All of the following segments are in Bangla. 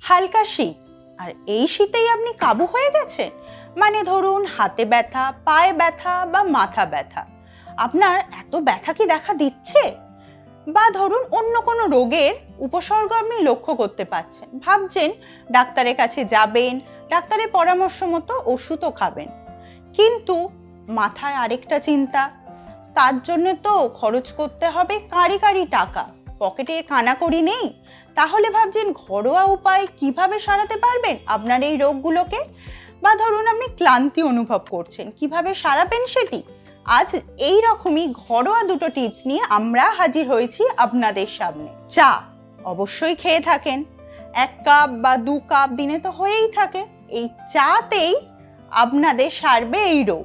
হালকা শীত, আর এই শীতেই আপনি কাবু হয়ে গেছেন। মানে ধরুন হাতে ব্যথা, পায়ে ব্যথা বা মাথা ব্যথা। আপনার এত ব্যথা কি দেখা দিচ্ছে? বা ধরুন অন্য কোনো রোগের উপসর্গ আপনি লক্ষ্য করতে পারছেন, ভাবছেন ডাক্তারের কাছে যাবেন, ডাক্তারের পরামর্শ মতো ওষুধও খাবেন, কিন্তু মাথায় আরেকটা চিন্তা, তার জন্য তো খরচ করতে হবে কাঁড়ি কাঁড়ি টাকা, পকেটে কানাকড়ি নেই। তাহলে ভাবছেন ঘরোয়া উপায় কিভাবে সারাতে পারবেন আপনার এই রোগগুলোকে। বা ধরুন আপনি ক্লান্তি অনুভব করছেন, কিভাবে সারাবেন সেটি। আজ এই রকমই ঘরোয়া দুটো টিপস নিয়ে আমরা হাজির হয়েছি আপনাদের সামনে। চা অবশ্যই খেয়ে থাকেন, 1 কাপ বা 2 কাপ দিনে তো হয়েই থাকে। এই চাতেই আপনাদের সারবে এই রোগ।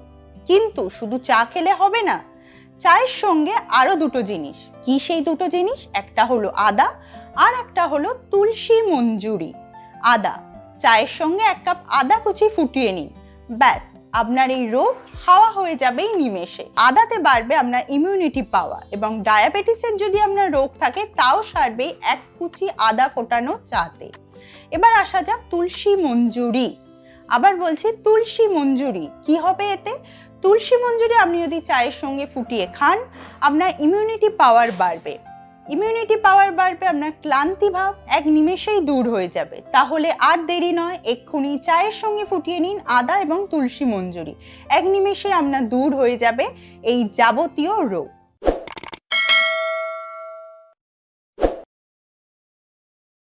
কিন্তু শুধু চা খেলে হবে না, চায়ের সঙ্গে আরো দুটো জিনিস। কি সেই দুটো জিনিস? একটা হলো আদা, আর একটা হলো তুলসী মঞ্জুরি। আদা, চায়ের সঙ্গে 1 কাপ আদা কুচি ফুটিয়ে নিন, ব্যাস আপনার এই রোগ হাওয়া হয়ে যাবে এই নিমেষে। আদাতে বাড়বে আপনার ইমিউনিটি পাওয়ার, এবং ডায়াবেটিসের যদি আপনার রোগ থাকে তাও সারবে 1 কুচি আদা ফোটানো চাতে। এবার আসা যাক তুলসী মঞ্জুরি। আবার বলছি তুলসী মঞ্জুরি কি হবে এতে? তুলসী মঞ্জুরি আপনি যদি চায়ের সঙ্গে ফুটিয়ে খান, আপনার ইমিউনিটি পাওয়ার বাড়বে। ইমিউনিটি পাওয়ার বাড়বে, আপনার ক্লান্তি ভাব এক নিমেষেই দূর হয়ে যাবে। তাহলে আর দেরি নয়, এক্ষুনি চায়ের সঙ্গে ফুটিয়ে নিন আদা এবং তুলসী মঞ্জুরি। এক নিমেষে আপনার দূর হয়ে যাবে এই যাবতীয় রোগ।